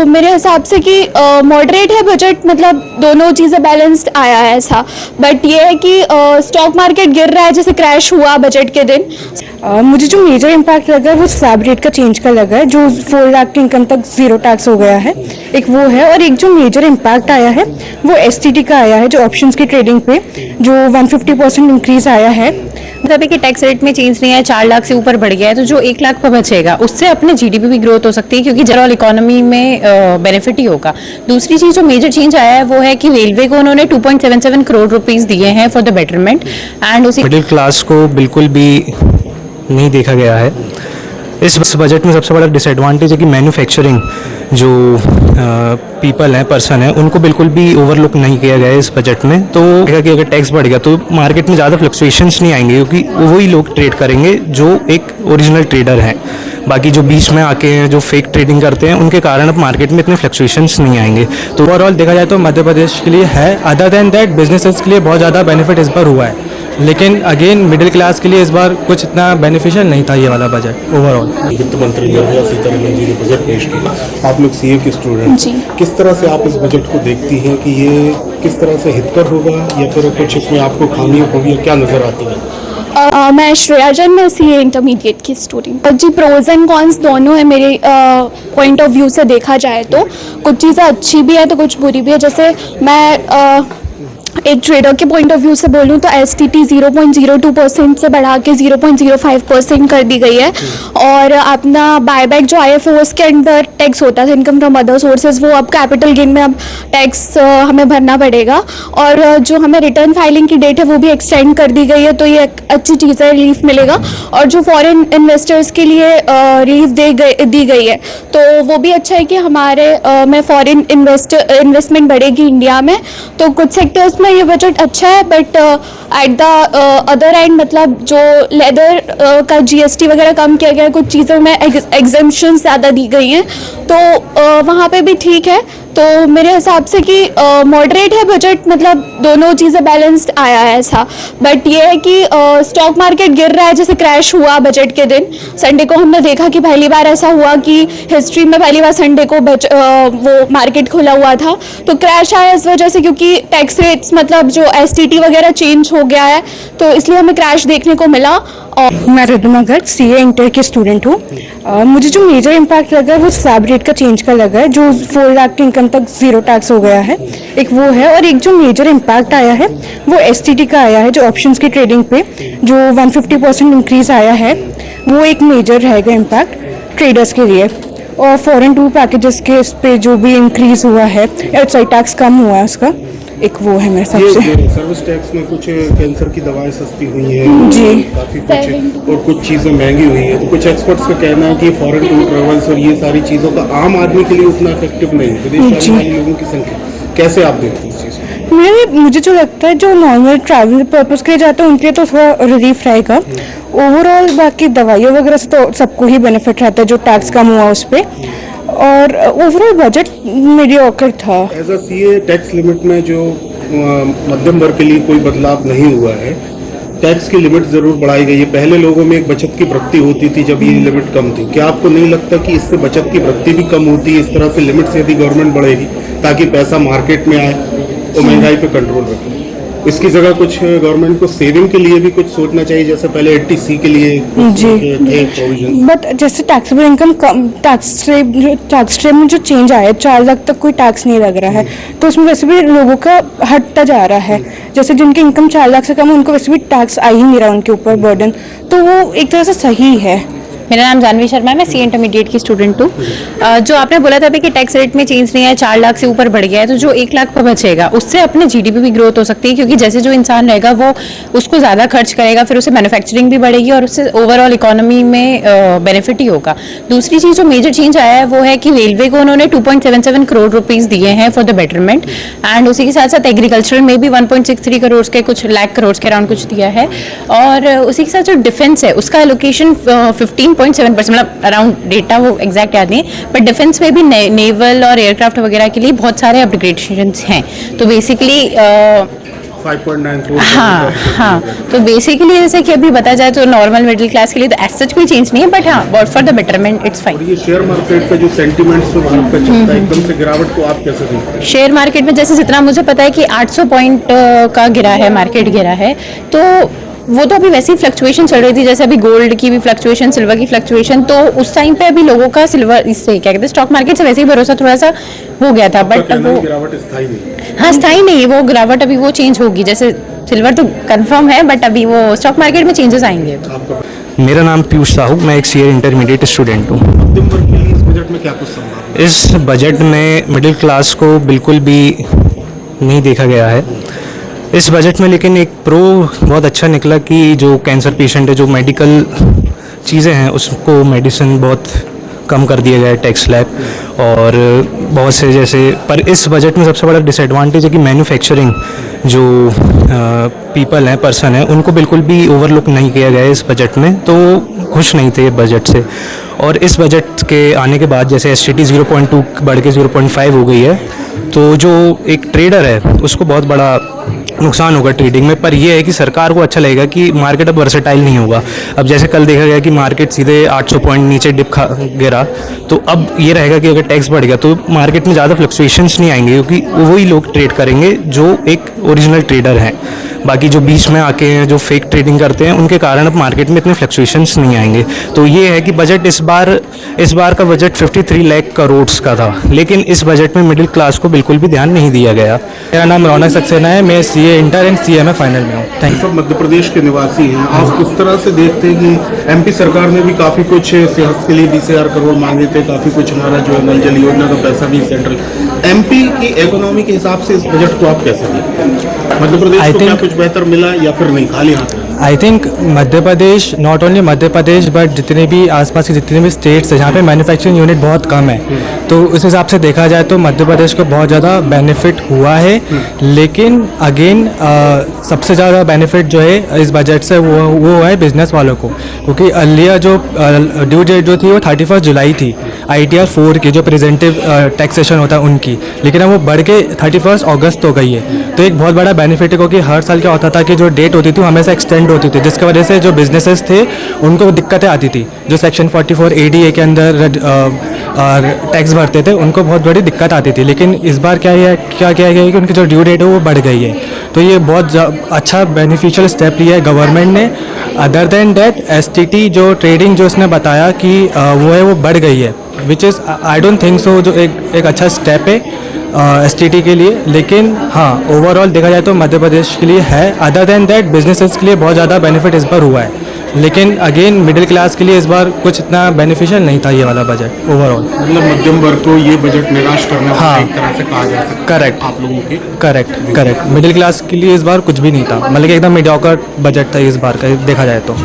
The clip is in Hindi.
मेरे हिसाब से कि मॉडरेट है बजट, मतलब दोनों चीज़ें बैलेंस्ड आया है ऐसा। बट ये है कि स्टॉक मार्केट गिर रहा है, जैसे क्रैश हुआ बजट के दिन। मुझे जो मेजर इम्पैक्ट लगा है वो स्लैब रेट का चेंज का लगा है, जो 4 लाख की इनकम तक ज़ीरो टैक्स हो गया है, एक वो है। और एक जो मेजर इम्पैक्ट आया है वो एसटीटी का आया है, जो ऑप्शंस की ट्रेडिंग पे जो 150% इंक्रीज आया है। मतलब कि टैक्स रेट में चेंज नहीं है, 4 लाख से ऊपर बढ़ गया है, तो जो 1 लाख पर बचेगा उससे अपने जीडीपी भी ग्रोथ हो सकती है, क्योंकि जनरल इकोनॉमी में बेनिफिट ही होगा। दूसरी चीज जो मेजर चेंज आया है वो है कि रेलवे को उन्होंने 2.77 करोड़ रुपीस दिए हैं फॉर द बेटरमेंट, एंड उसी मिडिल क्लास को बिल्कुल भी नहीं देखा गया है। इस बजट में सबसे बड़ा डिसएडवांटेज है कि मैन्युफैक्चरिंग जो पीपल हैं, पर्सन हैं, उनको बिल्कुल भी ओवरलुक नहीं किया गया है इस बजट में। तो देखा कि अगर टैक्स बढ़ गया तो मार्केट में ज़्यादा फ्लक्चुएशंस नहीं आएंगे, क्योंकि वही लोग ट्रेड करेंगे जो एक ओरिजिनल ट्रेडर हैं। बाकी जो बीच में आके हैं, जो फेक ट्रेडिंग करते हैं, उनके कारण अब मार्केट में इतने फ्लक्चुएशंस नहीं आएंगे। तो ओवरऑल देखा जाए तो मध्य प्रदेश के लिए है, अदर देन दैट बिजनेसेस के लिए बहुत ज़्यादा बेनिफिट इस बार हुआ है, लेकिन अगेन मिडिल क्लास के लिए इस बार कुछ इतना बेनिफिशियल नहीं था ये वाला बजट ओवरऑल। वित्त मंत्री निर्मला सीतारमण जी ने बजट पेश किया, आप लोग सीए के स्टूडेंट जी, किस तरह से आप इस बजट को देखती हैं कि ये किस तरह से हितकर होगा या फिर कुछ इसमें आपको खामियां खूबियां क्या नजर आती हैं? मैं श्रेया जैन, मैं सीए इंटरमीडिएट की स्टूडेंट जी। प्रोज एंड कॉन्स दोनों है मेरे पॉइंट ऑफ व्यू से देखा जाए तो। कुछ चीज़ें अच्छी भी है तो कुछ बुरी भी है। जैसे मैं एक ट्रेडर के पॉइंट ऑफ व्यू से बोलूँ तो एसटीटी 0.02% से बढ़ा के 0.05% कर दी गई है। और अपना बायबैक जो आईएफओएस के अंदर टैक्स होता था, इनकम फ्रॉम अदर सोर्सेज, वो अब कैपिटल गेन में अब टैक्स हमें भरना पड़ेगा। और जो हमें रिटर्न फाइलिंग की डेट है वो भी एक्सटेंड कर दी गई है, तो ये एक अच्छी चीज़ है, रिलीफ मिलेगा। और जो फॉरेन इन्वेस्टर्स के लिए रिलीफ दी गई है तो वो भी अच्छा है कि हमारे में फॉरेन इन्वेस्टमेंट बढ़ेगी इंडिया में। तो कुछ सेक्टर्स में ये बजट अच्छा है, but at the other and मतलब जो लेदर का जीएसटी वगैरह कम किया गया है, कुछ चीज़ों में एग्जेम्पशन ज़्यादा दी गई हैं, तो वहाँ पे भी ठीक है। तो मेरे हिसाब से कि मॉडरेट है बजट, मतलब दोनों चीज़ें बैलेंस्ड आया है ऐसा। बट ये है कि स्टॉक मार्केट गिर रहा है, जैसे क्रैश हुआ बजट के दिन संडे को। हमने देखा कि पहली बार ऐसा हुआ कि हिस्ट्री में पहली बार संडे को वो मार्केट खुला हुआ था, तो क्रैश आया इस वजह से क्योंकि टैक्स रेट्स मतलब जो एसटीटी वगैरह चेंज हो गया है, तो इसलिए हमें क्रैश देखने को मिला। और मैं रिद्धिमा गर्ग सीए इंटर की स्टूडेंट हूँ। मुझे जो मेजर इम्पैक्ट लगा है वो स्लैब रेट का चेंज का लगा है, जो 4 लाख की इनकम तक ज़ीरो टैक्स हो गया है, एक वो है। और एक जो मेजर इम्पैक्ट आया है वो एसटीटी का आया है, जो ऑप्शंस की ट्रेडिंग पे जो 150% इंक्रीज आया है, वो एक मेजर रहेगा इम्पैक्ट ट्रेडर्स के लिए। और फॉरेन टूर पैकेजेस के इस पे जो भी इंक्रीज हुआ है, आउटसाइड टैक्स कम हुआ है, उसका एक वो है मेरे हिसाब से। सर्विस टैक्स में कुछ कैंसर की दवाएं सस्ती हुई हैं जी, काफी कुछ, और कुछ चीजें महंगी हुई हैं। तो कुछ एक्सपर्ट्स का कहना है कि फॉरेन टूर ट्रेवल्स और ये सारी चीजों का आम आदमी के लिए उतना इफेक्टिव नहीं है। विदेश जाने वाले लोगों की संख्या कैसे आप देखते हैं इस चीज़ को? मुझे जो लगता है जो नॉर्मल ट्रैवल पर्पज़ के लिए जाते हैं उनके लिए तो थोड़ा रिलीफ रहेगा। ओवरऑल बाकी दवाइयों वगैरह से तो सबको ही बेनिफिट रहता है, जो टैक्स कम हुआ उस पर। और ओवरऑल बजट मीडियोकर था। As a CA tax limit में जो मध्यम वर्ग के लिए कोई बदलाव नहीं हुआ है, टैक्स की लिमिट जरूर बढ़ाई गई है। पहले लोगों में एक बचत की वृत्ति होती थी जब ये लिमिट कम थी। क्या आपको नहीं लगता कि इससे बचत की वृत्ति भी कम होती है? इस तरह से लिमिट से यदि गवर्नमेंट बढ़ेगी ताकि पैसा मार्केट में आए तो महंगाई पे कंट्रोल रखे, इसकी जगह कुछ गवर्नमेंट को सेविंग के लिए भी कुछ सोचना चाहिए, जैसे पहले 80C के लिए थे प्रोविजन। बट जैसे टैक्सेबल इनकम कम, टैक्स रेट में जो चेंज आया है, 4 लाख तक कोई टैक्स नहीं लग रहा है, तो उसमें वैसे भी लोगों का हटता जा रहा है। जैसे जिनकी इनकम 4 लाख से कम है उनको वैसे भी टैक्स आ ही नहीं रहा उनके ऊपर बर्डन, तो वो एक तरह से सही है। मेरा नाम जानवी शर्मा है, मैं सी इंटरमीडिएट की स्टूडेंट हूँ। जो आपने बोला था कि टैक्स रेट में चेंज नहीं है, 4 लाख से ऊपर बढ़ गया है, तो जो 1 लाख पर बचेगा उससे अपने जीडीपी भी ग्रोथ हो सकती है, क्योंकि जैसे जो इंसान रहेगा वो उसको ज़्यादा खर्च करेगा, फिर उसे मैन्युफैक्चरिंग भी बढ़ेगी और उससे ओवरऑल इकोनॉमी में बेनिफिट ही होगा। दूसरी चीज़ जो मेजर चेंज आया है वो है कि रेलवे को उन्होंने 2.77 करोड़ रुपीज़ दिए हैं फॉर द बेटरमेंट, एंड उसी के साथ साथ एग्रीकल्चरल में भी 1.63 करोड़ के कुछ लाख करोड़ के अराउंड कुछ दिया है। और उसी के साथ जो डिफेंस है उसका एलोकेशन 15.7%, मतलब अराउंड डेटा वो एग्जैक्ट याद नहीं है, बट डिफेंस में भी नेवल और एयरक्राफ्ट वगैरह के लिए बहुत सारे अपग्रेडेशंस हैं। तो बेसिकली 5.94 हाँ हाँ, तो बेसिकली जैसे कि अभी बताया जाए तो नॉर्मल मिडिल क्लास के लिए तो एज सच कोई चेंज नहीं है, बट हाँ for the betterment it's fine. ये शेयर मार्केट का जो सेंटीमेंट्स तो भारत का चलता है, एकदम से गिरावट को आप कैसे देखते हैं? शेयर मार्केट में जैसे जितना मुझे पता है कि 800 पॉइंट का गिरा है, मार्केट गिरा है, तो वो तो अभी वैसे ही फ्लक्चुएशन चल रही थी, जैसे अभी गोल्ड की भी फ्लक्चुएशन, सिल्वर की फ्लक्चुएशन, तो उस टाइम पे अभी लोगों का सिल्वर इससे क्या कहते हैं स्टॉक मार्केट से वैसे ही भरोसा थोड़ा सा हो गया था, बट अब वो गिरावट स्थायी नहीं है। हाँ स्थायी नहीं है वो गिरावट, अभी वो चेंज होगी, जैसे सिल्वर तो कंफर्म है बट अभी वो स्टॉक मार्केट में चेंजेस आएंगे। आपका मेरा नाम पीयूष साहू, मैं एक सीए इंटरमीडिएट स्टूडेंट हूँ। मध्यम वर्ग के लिए इस बजट में क्या कुछ संभावना? इस बजट में मिडिल क्लास को बिल्कुल भी नहीं देखा गया है इस बजट में, लेकिन एक प्रो बहुत अच्छा निकला कि जो कैंसर पेशेंट है, जो मेडिकल चीज़ें हैं उसको मेडिसिन बहुत कम कर दिया गया है, टैक्स स्लैब और बहुत से जैसे। पर इस बजट में सबसे बड़ा डिसएडवांटेज है कि मैन्युफैक्चरिंग जो पीपल हैं, पर्सन हैं, उनको बिल्कुल भी ओवरलुक नहीं किया गया है इस बजट में, तो खुश नहीं थे बजट से। और इस बजट के आने के बाद जैसे STT 0.2 बढ़ के 0.5 हो गई है, तो जो एक ट्रेडर है उसको बहुत बड़ा नुकसान होगा ट्रेडिंग में। पर यह है कि सरकार को अच्छा लगेगा कि मार्केट अब वर्सेटाइल नहीं होगा। अब जैसे कल देखा गया कि मार्केट सीधे 800 पॉइंट नीचे डिप गिरा, तो अब ये रहेगा कि अगर टैक्स बढ़ गया तो मार्केट में ज़्यादा फ्लक्चुएशंस नहीं आएंगे, क्योंकि वही लोग ट्रेड करेंगे जो एक ओरिजिनल ट्रेडर हैं। बाकी जो बीच में आके हैं, जो फेक ट्रेडिंग करते हैं, उनके कारण अब मार्केट में इतने फ्लक्चुएशंस नहीं आएंगे। तो ये है कि बजट इस बार का बजट 53 लाख करोड़ का था, लेकिन इस बजट में मिडिल क्लास को बिल्कुल भी ध्यान नहीं दिया गया। मेरा नाम रौनक सक्सेना है, मैं CA inter and CMA final में हूँ। Thank you. सब मध्य प्रदेश के निवासी हैं, आप उस तरह से देखते हैं कि MP सरकार ने भी काफ़ी कुछ सेहत के लिए 20,000 करोड़ मांगे थे, काफ़ी कुछ हमारा जो है नल जल योजना का पैसा भी सेंट्रल MP की इकोनॉमी के हिसाब से इस बजट को आप कैसे देखते हैं? मध्य प्रदेश को क्या कुछ बेहतर मिला या फिर नहीं, खाली हाथ? I think Madhya Pradesh, not only Madhya Pradesh but जितने भी आसपास के जितने भी स्टेट्स हैं जहाँ पे मैन्युफैक्चरिंग यूनिट बहुत कम है, तो उस हिसाब से देखा जाए तो मध्य प्रदेश को बहुत ज़्यादा बेनिफिट हुआ है। लेकिन अगेन सबसे ज़्यादा बेनिफिट जो है इस बजट से वो है बिजनेस वालों को, क्योंकि अर्लियर जो ड्यू डेट जो थी वो 31 जुलाई थी ITR 4 की, जो प्रेजेंटिव टैक्सेशन होता है उनकी, लेकिन अब वो बढ़ के 31 अगस्त हो गई है। तो एक बहुत बड़ा बेनिफिट है, क्योंकि हर साल क्या होता था कि जो डेट होती थी वो हमेशा एक्सटेंड होती थी, जिसकी वजह से जो बिजनेसेस थे उनको दिक्कतें आती थी। जो सेक्शन 44 ADA के अंदर टैक्स भरते थे उनको बहुत बड़ी दिक्कत आती थी, लेकिन इस बार क्या किया गया है कि उनकी जो ड्यू डेट है वो बढ़ गई है। तो ये बहुत अच्छा बेनिफिशियल स्टेप लिया है गवर्नमेंट ने। अदर देन दैट STT जो ट्रेडिंग जो इसने बताया कि वो है वो बढ़ गई है, which is I don't think so, जो एक अच्छा स्टेप है STT के लिए। लेकिन हाँ, ओवरऑल देखा जाए तो मध्य प्रदेश के लिए है। अदर देन दैट बिजनेसेस के लिए बहुत ज़्यादा बेनिफिट इस बार हुआ है, लेकिन अगेन मिडिल क्लास के लिए इस बार कुछ इतना बेनिफिशियल नहीं था ये वाला बजट ओवरऑल। मतलब मध्यम वर्ग को ये बजट निराश करने वाला हाँ। एक तरह से कहा जा सकता है करेक्ट, आप लोगों की। करेक्ट। मिडिल क्लास के लिए इस बार कुछ भी नहीं था, मतलब कि एकदम मीडियोकर बजट था इस बार का देखा जाए तो।